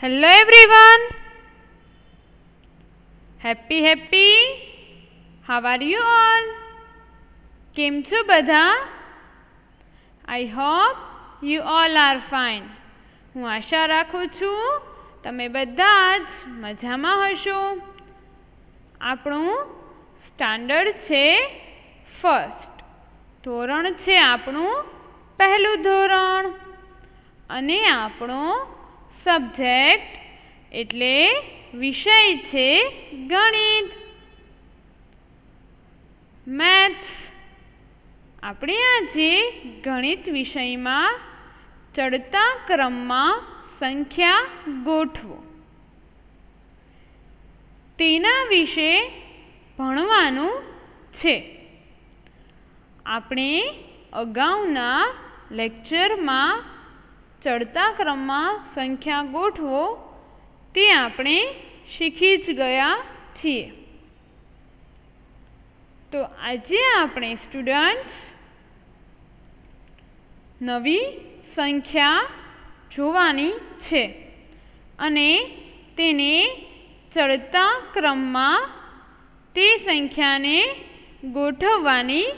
Hello everyone. Happy. How are you all? કેમ છો બધા? I hope you all are fine. હું આશા રાખું છું તમે બધા જ મજામાં હશો. આપણું સ્ટાન્ડર્ડ છે ફર્સ્ટ. ધોરણ છે આપણું પહેલું ધોરણ અને આપણો સબ્જેક્ટ એટલે વિષય છે ગણિત, મેથ્સ. આપણે આજે ગણિત વિષયમાં ચડતા ક્રમમાં સંખ્યા ગોઠવો તેના વિશે ભણવાનું છે. આપણે અગાઉના લેક્ચરમાં ચડતા ક્રમમાં સંખ્યા ગોઠવો તે આપણે શીખી જ ગયા છીએ. તો આજે આપણે સ્ટુડન્ટ્સ નવી સંખ્યા જોવાની છે અને તેને ચડતા ક્રમમાં તે સંખ્યાને ગોઠવવાની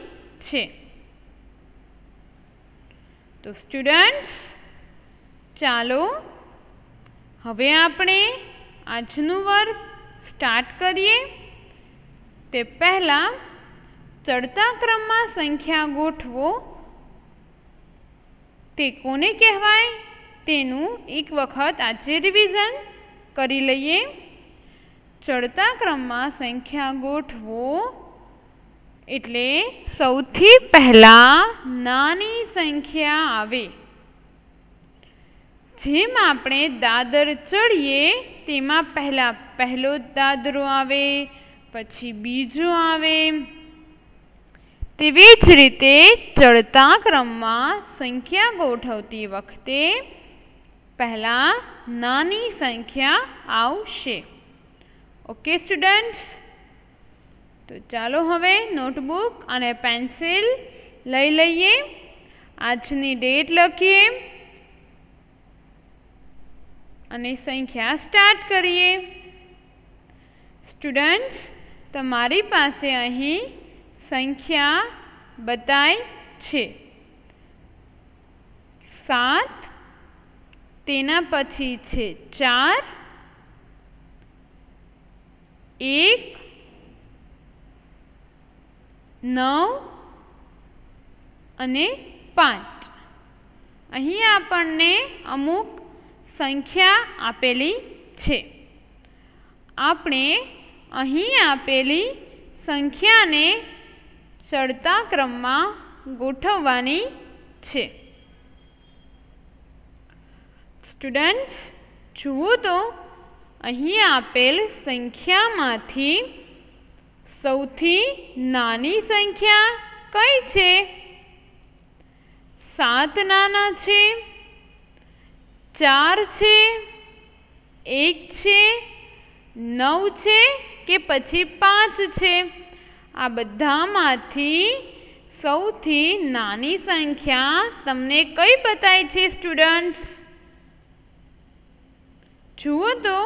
છે. તો સ્ટુડન્ટ્સ ચાલો હવે આપણે આજનું વર્ક સ્ટાર્ટ કરીએ. તે પહેલાં ચડતા ક્રમમાં સંખ્યા ગોઠવો તે કોને કહેવાય તેનું એક વખત આજે રિવિઝન કરી લઈએ. ચડતા ક્રમમાં સંખ્યા ગોઠવો એટલે સૌથી પહેલાં નાની સંખ્યા આવે. જેમ આપણે દાદર ચડીએ તેમાં પહેલો દાદરો આવે, પછી બીજો આવે. તેવી જ રીતે ચડતા ક્રમમાં સંખ્યા ગોઠવતી વખતે પહેલાં નાની સંખ્યા આવશે. ઓકે સ્ટુડન્ટ્સ, તો ચાલો હવે નોટબુક અને પેન્સિલ લઈ લઈએ. આજની ડેટ લખીએ અને સંખ્યા સ્ટાર્ટ કરીએ. સ્ટુડન્ટ્સ તમારી પાસે અહીં સંખ્યા બતાઈ છે 7, તેના પછી છે 4, 1, 9 અને 5. અહીં આપણને અમુક સંખ્યા આપેલી છે. આપણે અહીં આપેલી સંખ્યાને ચડતા ક્રમમાં ગોઠવવાની છે. સ્ટુડન્ટ્સ જુઓ તો અહીં આપેલ સંખ્યામાંથી સૌથી નાની સંખ્યા કઈ છે? 7 નાના છે, 4 છે, 1 છે, 9 છે કે પછી 5 છે? આ બધામાંથી સૌથી નાની સંખ્યા તમને કઈ બતાય છે સ્ટુડન્ટ્સ? જુઓ તો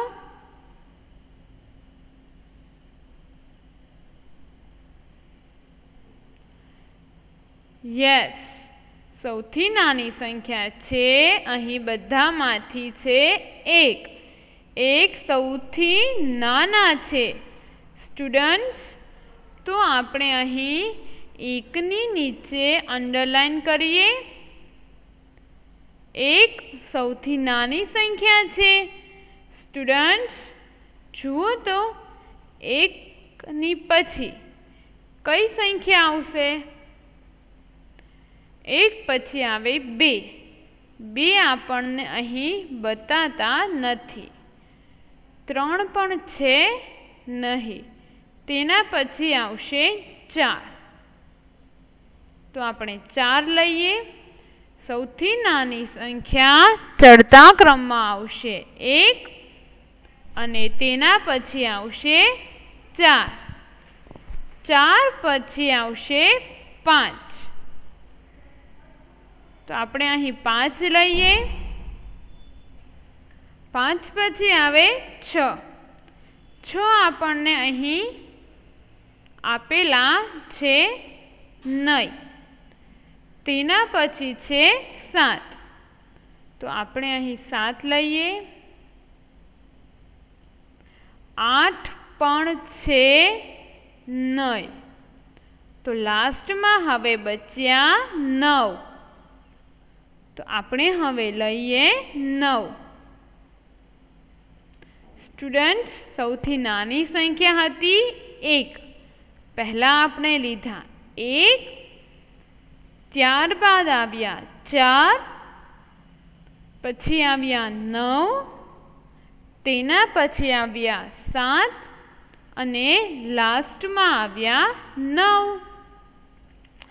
યસ, સૌથી નાની સંખ્યા છે અહીં બધામાંથી છે 1. 1 સૌથી નાના છે. સ્ટુડન્ટ્સ તો આપણે અહીં 1ની નીચે અંડરલાઈન કરીએ. 1 સૌથી નાની સંખ્યા છે. સ્ટુડન્ટ્સ જુઓ તો 1ની પછી કઈ સંખ્યા આવશે? 1 પછી આવે 2. 2 આપણને અહીં બતાતા નથી. 3 પણ છે નહીં. તેના પછી આવશે 4. તો આપણે 4 લઈએ. સૌથી નાની સંખ્યા ચડતા ક્રમમાં આવશે 1 અને તેના પછી આવશે 4. 4 પછી આવશે 5. તો આપણે અહીં 5 લઈએ. 5 પછી આવે 6. 6 આપણને અહીં આપેલા છે નહીં. તેના પછી છે 7. તો આપણે અહીં 7 લઈએ. 8 પણ છે નહીં. તો લાસ્ટમાં હવે બચ્યા 9. તો આપણે હવે લઈએ 9. સ્ટુડન્ટ્સ, સૌથી નાની સંખ્યા હતી 1. પહેલાં આપણે લીધા 1, ત્યારબાદ આવ્યા 4, પછી આવ્યા 9, તેના પછી આવ્યા 7 અને લાસ્ટમાં આવ્યા 9.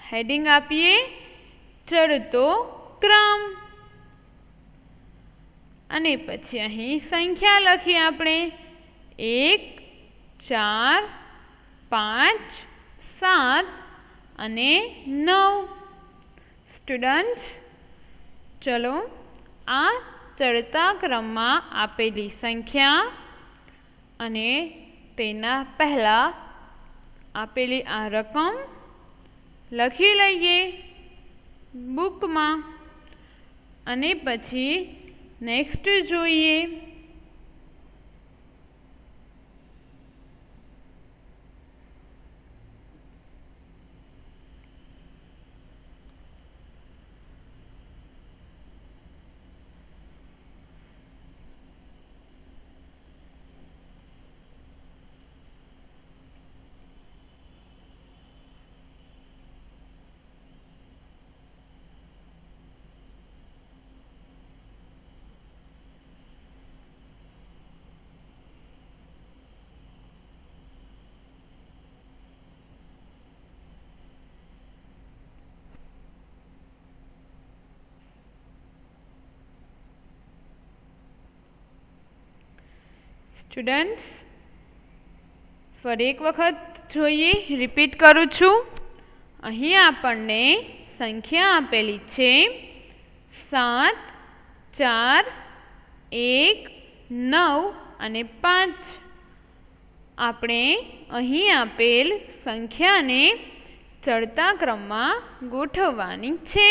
હેડિંગ આપીએ ચડતો ક્રમ. અને પછી અહીં સંખ્યા લખીએ આપણે 1, 4, 5, 7 અને 9. સ્ટુડન્ટ્સ, ચલો આ ચડતા ક્રમમાં આપેલી સંખ્યા અને તેના પહેલાં આપેલી આ રકમ લખી લઈએ બુકમાં અને પછી નેક્સ્ટ જોઈએ. સ્ટુડન્ટ્સ, ફરી એક વખત જોઈએ, રિપીટ કરું છું. અહીં આપણને સંખ્યા આપેલી છે 7, 4, 1, 9 અને 5. આપણે અહીં આપેલ સંખ્યાને ચડતા ક્રમમાં ગોઠવવાની છે.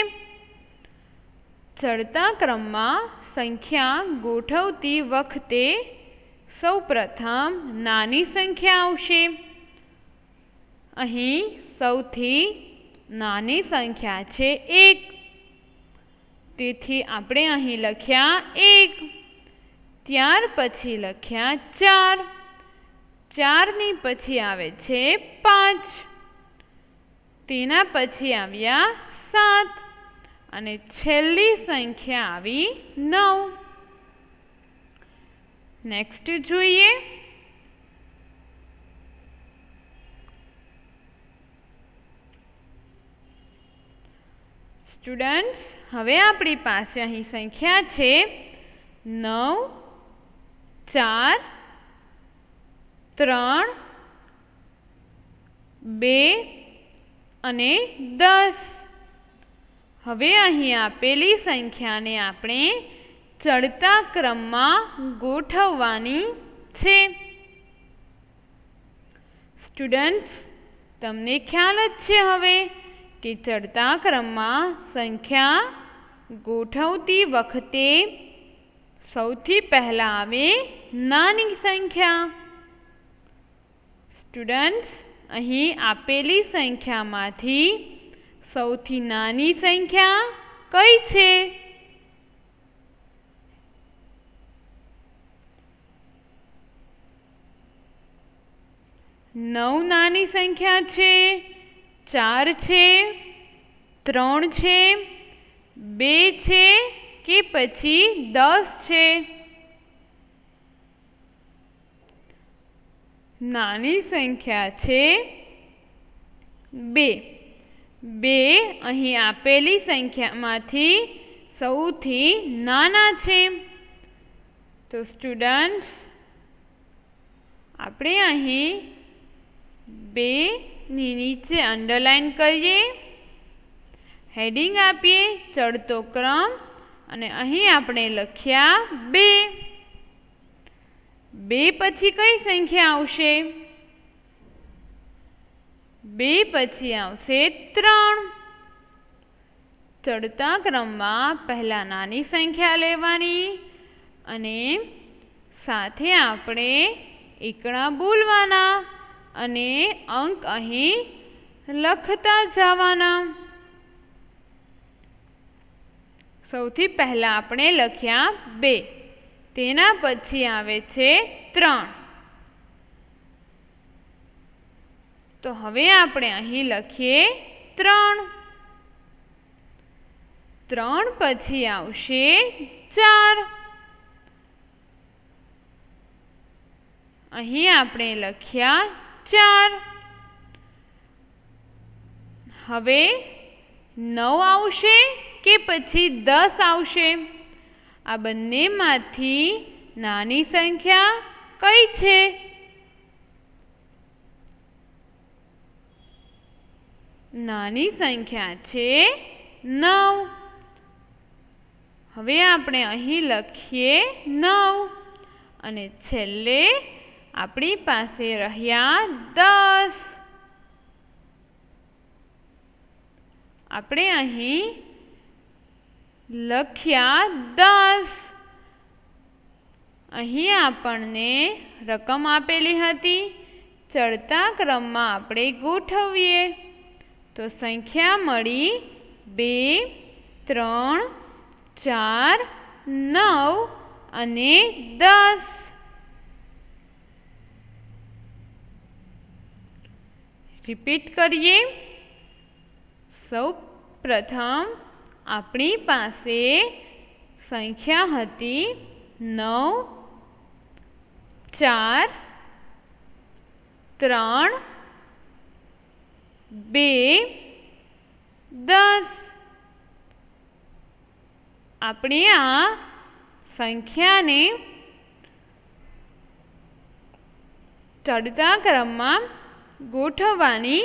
ચડતા ક્રમમાં સંખ્યા ગોઠવતી વખતે સૌપ્રથમ નાની સંખ્યા આવશે. અહીં સૌથી નાની સંખ્યા છે 1. તેથી આપણે અહીં લખ્યા 1. ત્યાર પછી લખ્યા 4. 4ની પછી આવે છે 5. તેના પછી આવ્યા 7 અને છેલ્લી સંખ્યા આવી 9. નેક્સ્ટ જોઈએ. સ્ટુડન્ટ્સ, હવે આપણી પાસે અહીં સંખ્યા છે 9, 4, 3, 2 અને 10. હવે અહીં આપેલી સંખ્યાને આપણે ચડતા ક્રમમાં ગોઠવવાની છે. સ્ટુડન્ટ્સ, તમને ખ્યાલ જ છે હવે કે ચડતા ક્રમમાં સંખ્યા ગોઠવતી વખતે સૌથી પહેલાં આવે નાની સંખ્યા. સ્ટુડન્ટ્સ, અહીં આપેલી સંખ્યામાંથી સૌથી નાની સંખ્યા કઈ છે? 9 નાની સંખ્યા છે, 4 છે, 3 છે, 2 છે કે પછી 10 છે? નાની સંખ્યા છે 2. 2 અહીં આપેલી સંખ્યામાંથી સૌથી નાના છે. તો સ્ટુડન્ટ્સ, આપણે અહીં 2 ની નીચે અંડરલાઈન કરીએ, હેડિંગ આપીએ ચડતો ક્રમ અને અહીં આપણે લખ્યા 2. 2 પછી કઈ સંખ્યા આવશે? 2 પછી આવશે 3. ચડતા ક્રમમાં પહેલા નાની સંખ્યા લેવાની અને સાથે આપણે એકડા બોલવાના અને અંક અહીં લખતા જવાના. સૌથી પહેલા આપણે લખ્યા 2, તેના પછી આવે છે 3. તો હવે આપણે અહીં લખીએ 3. 3 પછી આવશે 4. અહીં આપણે લખ્યા 4. હવે 9 આવશે કે પછી 10 આવશે? આ બંનેમાંથી નાની સંખ્યા કઈ છે? નાની સંખ્યા છે 9. હવે આપણે અહીં લખીએ 9 અને છેલ્લે આપણી પાસે રહ્યા 10. આપણે અહીં લખ્યા 10. અહીં આપણને રકમ આપેલી હતી. ચડતા ક્રમમાં આપણે ગોઠવીએ તો સંખ્યા મળી 2, 3, 4, 9 અને 10. રિપીટ કરીએ. સૌ પ્રથમ આપણી પાસે સંખ્યા હતી 9, 4, 3, 2, 10. આપણે આ સંખ્યાને ચડતા ક્રમમાં ગોઠવવાની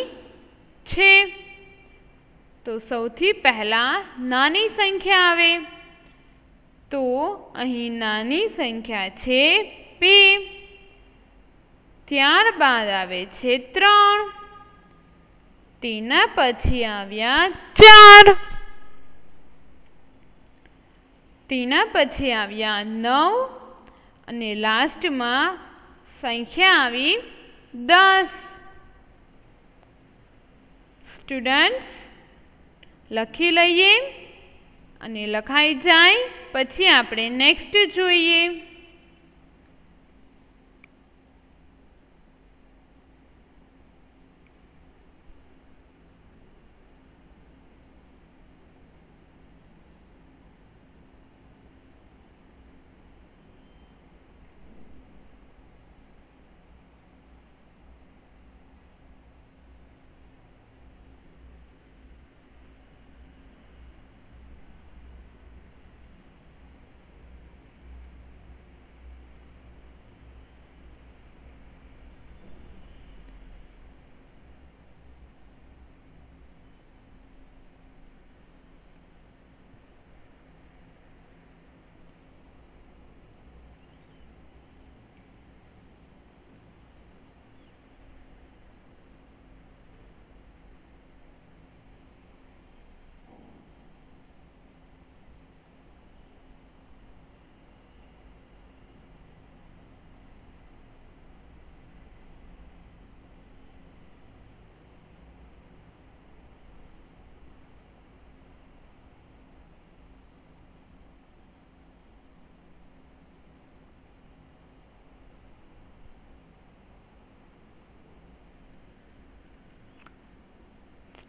છે. તો સૌથી પહેલાં નાની સંખ્યા આવે તો અહીં નાની સંખ્યા છે 2. ત્યારબાદ આવે છે 3. તેના પછી આવ્યા 4. તેના પછી આવ્યા 9 અને લાસ્ટમાં સંખ્યા આવી 10. સ્ટુડન્ટ્સ, લખી લઈએ અને લખાઈ જાય પછી આપણે નેક્સ્ટ જોઈએ.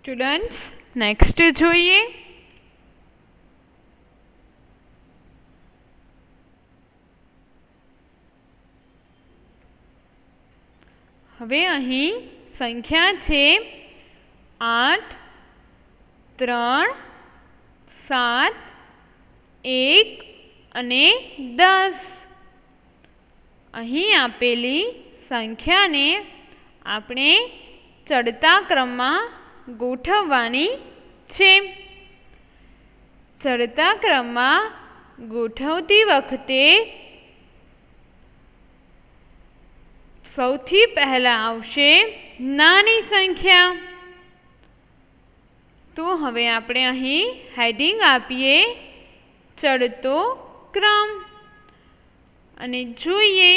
સ્ટુડન્ટ્સ, નેક્સ્ટ જોઈએ. હવે અહીં સંખ્યા છે 8, 3, 7, 1 અને 10. અહીં આપેલી સંખ્યાને આપણે ચડતા ક્રમમાં ગોઠવવાની છે. ચડતા ક્રમમાં ગોઠવતી વખતે સૌથી પહેલા આવશે નાની સંખ્યા. તો હવે આપણે અહીં હેડિંગ આપીએ ચડતો ક્રમ અને જોઈએ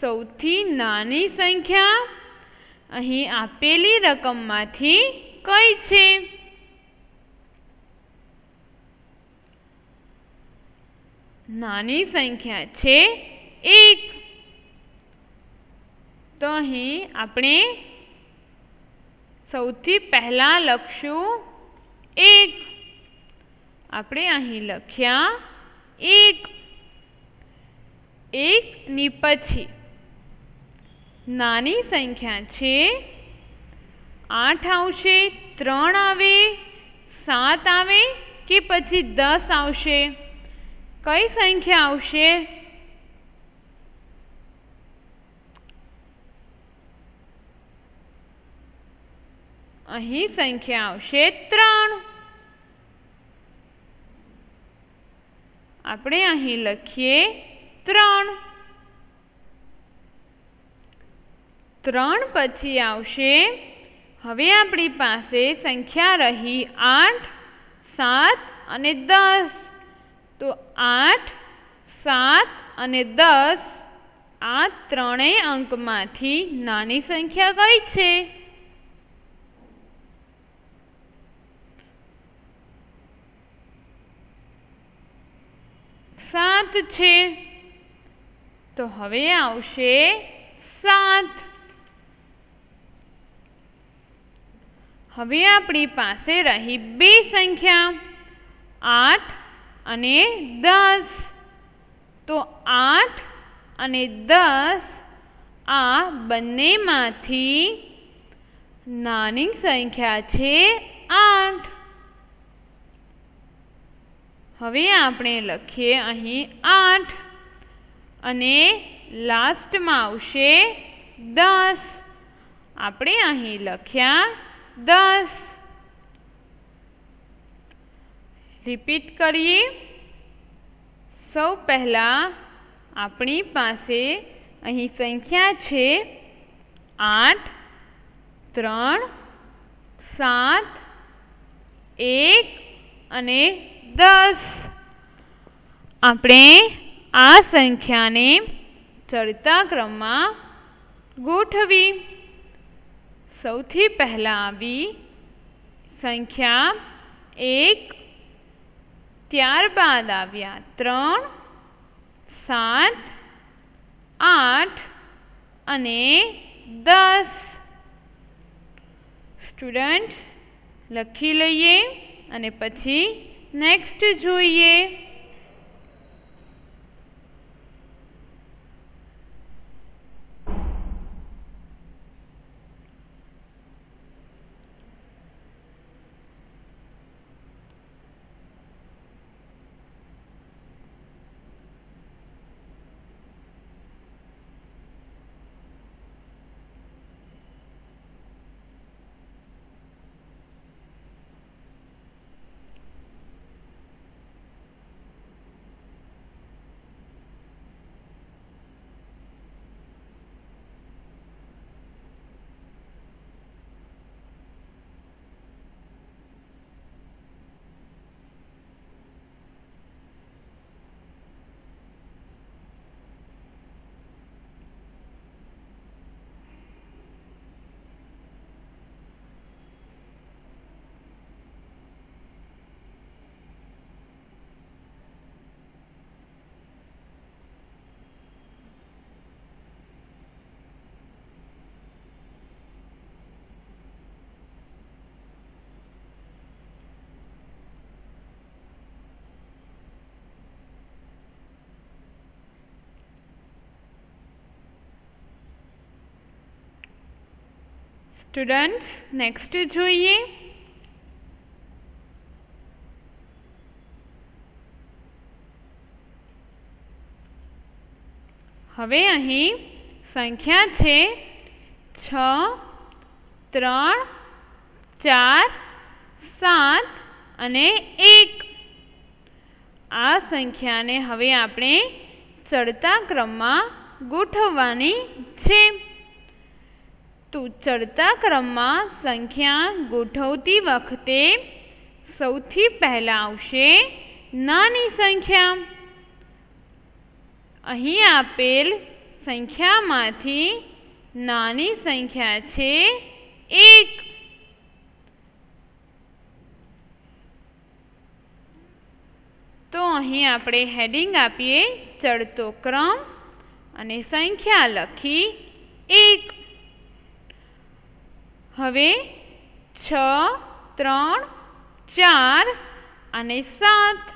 સૌથી નાની સંખ્યા અહીં આપેલી રકમમાંથી કઈ છે. નાની સંખ્યા છે 1. તો અહીં આપણે સૌથી પહેલા લખશું 1. આપણે અહીં લખ્યા 1. 1 ની પછી નાની સંખ્યા છે 8 આવશે, 3 આવે, 7 આવે કે પછી 10 આવશે? કઈ સંખ્યા આવશે? અહીં સંખ્યા આવશે 3. આપણે અહીં લખીએ 3. 3 પછી આવશે, હવે આપણી પાસે સંખ્યા રહી 8, 7 અને 10. તો 8, 7 અને 10 આ ત્રણેય અંકમાંથી નાની સંખ્યા કઈ છે? 7 છે. તો હવે આવશે 7. હવે આપણી પાસે રહી બે સંખ્યા 8 અને 10. તો 8 અને 10 આ બંનેમાંથી નાની સંખ્યા છે 8. હવે આપણે લખીએ અહીં 8 અને લાસ્ટમાં આવશે 10. આપણે અહીં લખ્યા 10. રિપીટ કરીએ. સૌ પહેલાં આપણી પાસે અહીં સંખ્યા છે 8, 3, 7, 1 અને 10. આપણે આ સંખ્યાને ચડતા ક્રમમાં ગોઠવી. સૌથી પહેલાં આવી સંખ્યા 1, ત્યારબાદ આવ્યા 3, 7, 8 અને 10. સ્ટુડન્ટ્સ લખી લઈએ અને પછી નેક્સ્ટ જોઈએ. સ્ટુડન્ટ્સ નેક્સ્ટ જોઈએ. હવે અહીં સંખ્યા છે 6, 3, 4, 7 અને 1. આ સંખ્યાને હવે આપણે ચડતા ક્રમમાં ગોઠવવાની છે. તો ચડતા ક્રમમાં સંખ્યા ગોઠવતી વખતે સૌથી પહેલાં આવશે નાની સંખ્યા. અહીં આપેલ સંખ્યામાંથી નાની સંખ્યા છે 1. તો અહીં આપણે હેડિંગ આપીએ ચડતો ક્રમ અને સંખ્યા લખી 1. હવે 6, 3, 4 અને 7.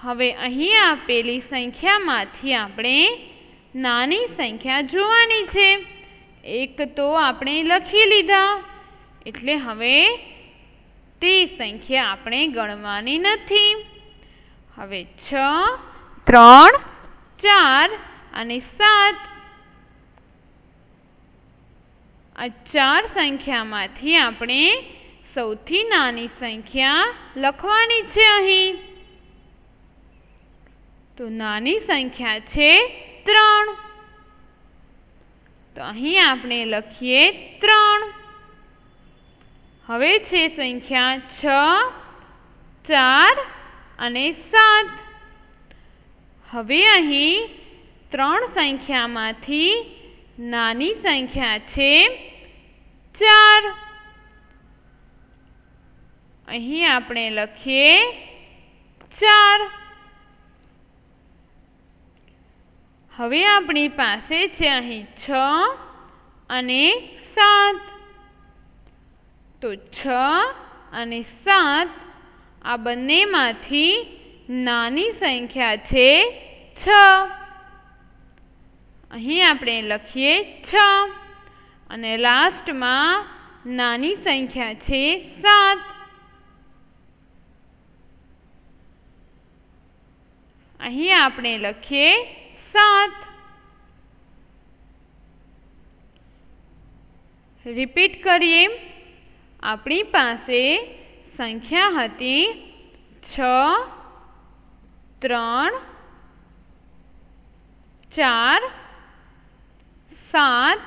હવે અહીં આપેલી સંખ્યામાંથી આપણે નાની સંખ્યા જોવાની છે. 1 તો આપણે લખી લીધા, એટલે હવે તે સંખ્યા આપણે ગણવાની નથી. હવે 6, 3, 4 અને 7 આ 4 સંખ્યામાંથી આપણે સૌથી નાની સંખ્યા લખવાની છે. અહીં તો નાની સંખ્યા છે 3. તો અહીં આપણે લખીએ 3. હવે છે સંખ્યા 6, 4 અને 7. હવે અહીં 3 સંખ્યામાંથી નાની સંખ્યા છે 4. અહીં આપણે લખીએ 4. હવે આપણી પાસે છે અહીં 6 અને 7. તો 6 અને 7 આ બંનેમાંથી નાની સંખ્યા છે 6. અહીં આપણે લખીએ 6 અને લાસ્ટમાં નાની સંખ્યા છે 7. અહીં આપણે લખીએ 7. રિપીટ કરીએ. આપણી પાસે સંખ્યા હતી 6, 3, 4, 7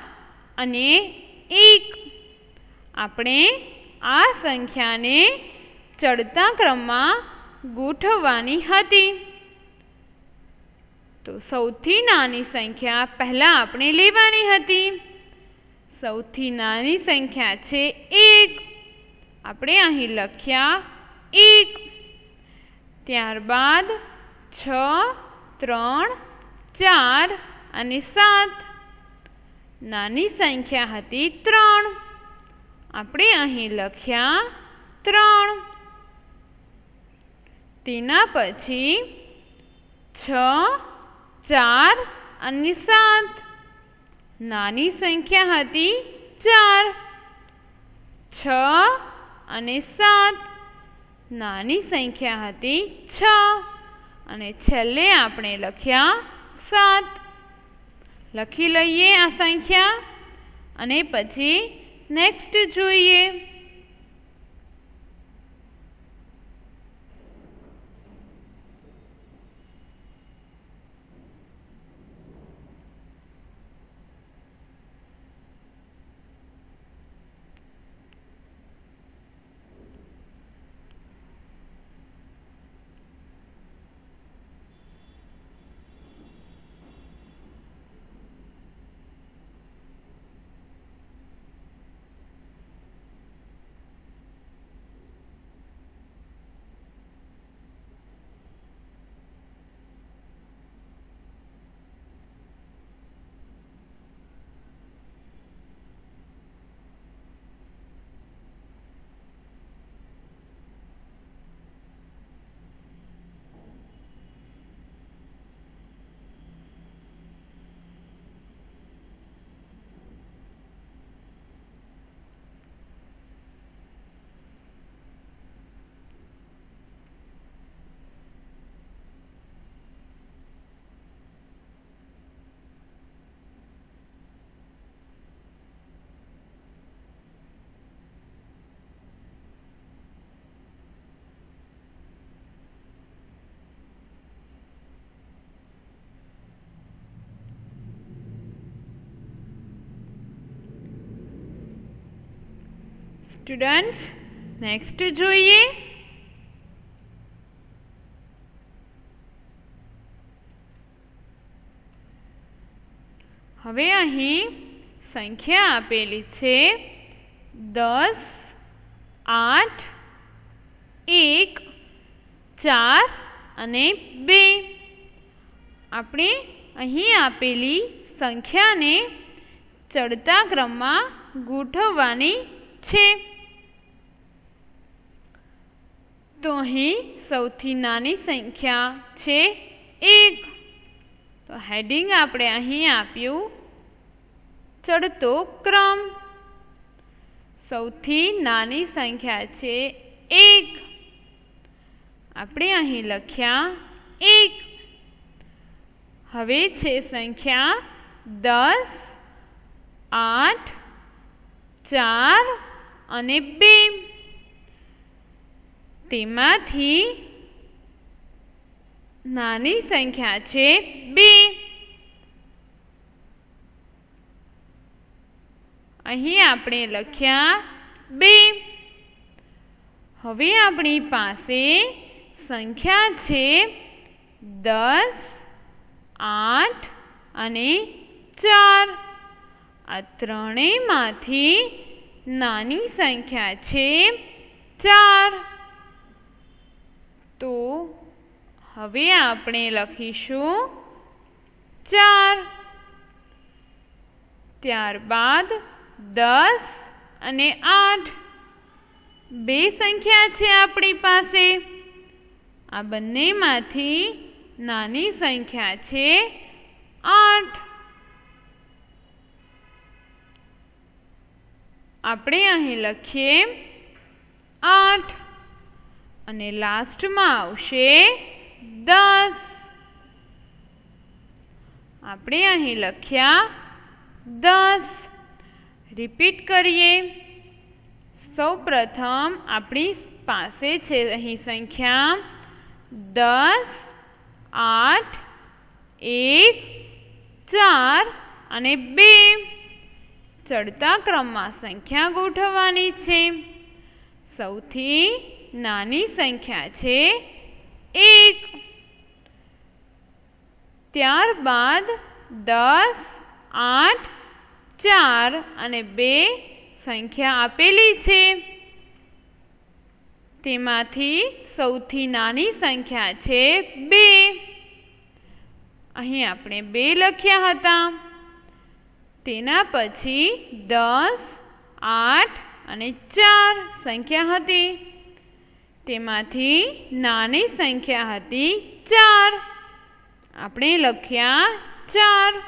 અને 1. આપણે આ સંખ્યાને ચડતા ક્રમમાં ગોઠવવાની હતી. તો સૌથી નાની સંખ્યા પહેલાં આપણે લેવાની હતી. સૌથી નાની સંખ્યા છે 1. આપણે અહીં લખ્યા 1. ત્યારબાદ 6, 3, 4 અને 7. નાની સંખ્યા હતી 3. આપણે અહીં લખ્યા 3. તેના પછી 6, 4 અને 7. નાની સંખ્યા હતી 4. 6 અને 7. નાની સંખ્યા હતી 6. અને છેલ્લે આપણે લખ્યા 7. લખી લઈએ આ સંખ્યા અને પછી નેક્સ્ટ જોઈએ. સ્ટુડન્ટ્સ નેક્સ્ટ જોઈએ. હવે અહીં સંખ્યા આપેલી છે 10, 8, 1, 4 અને 2. આપણે અહીં આપેલી સંખ્યાને ચડતા ક્રમમાં ગોઠવવાની છે. તો અહીં સૌથી નાની સંખ્યા છે 1. તો હેડિંગ આપણે અહીં આપ્યું ચડતો ક્રમ. સૌથી નાની સંખ્યા છે 1. આપણે અહીં લખ્યા 1. હવે છે સંખ્યા 10, 8, 4 અને 2. તેમાંથી નાની સંખ્યા છે 2. અહીં આપણે લખ્યા 2. હવે આપણી પાસે સંખ્યા છે 10, 8 અને 4. આ ત્રણેયમાંથી નાની સંખ્યા છે 4. તો હવે આપણે લખીશું 4. ત્યારબાદ 10 અને 8. બે સંખ્યા છે આપણી પાસે. આ બંનેમાંથી નાની સંખ્યા છે 8. આપણે અહીં લખીએ 8 અને લાસ્ટમાં આવશે 10. આપણે અહીં લખ્યા 10. રિપીટ કરીએ. સૌપ્રથમ આપણી પાસે છે અહીં સંખ્યા 10, 8, 1, 4 અને 2. ચડતા ક્રમમાં સંખ્યા ગોઠવવાની છે. સૌથી નાની સંખ્યા છે 1. ત્યારબાદ 10, 8, 4 અને 2 સંખ્યા આપેલી છે. તેમાંથી સૌથી નાની સંખ્યા છે 2. અહીં આપણે 2 લખ્યા હતા. તેના પછી 10, 8 અને 4 સંખ્યા હતી. તેમાંથી નાની સંખ્યા હતી 4. આપણે લખ્યા 4.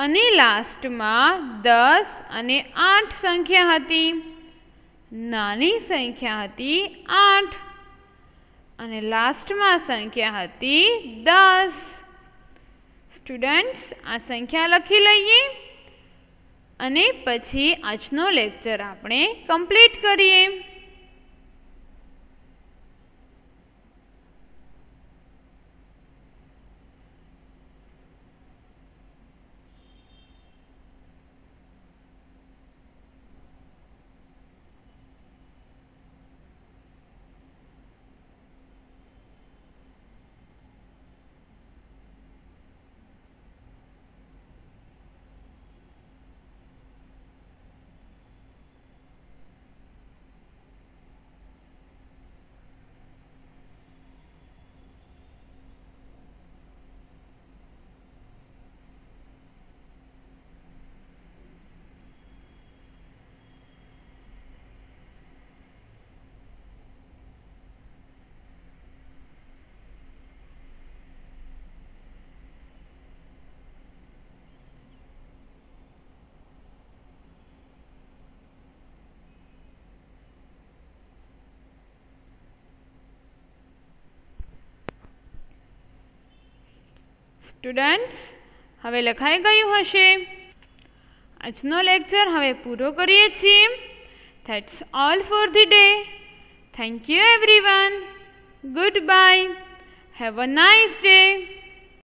અને લાસ્ટમાં 10 અને 8 સંખ્યા હતી. નાની સંખ્યા હતી 8 અને લાસ્ટમાં સંખ્યા હતી 10. સ્ટુડન્ટ્સ આ સંખ્યા લખી લઈએ અને પછી આજનો લેક્ચર આપણે કમ્પ્લીટ કરીએ. સ્ટુડન્ટ્સ હવે લખાઈ ગયું હશે. આજનો લેક્ચર હવે પૂરો કરીએ છીએ. That's all for the day. Thank you everyone. Goodbye. Have a nice day.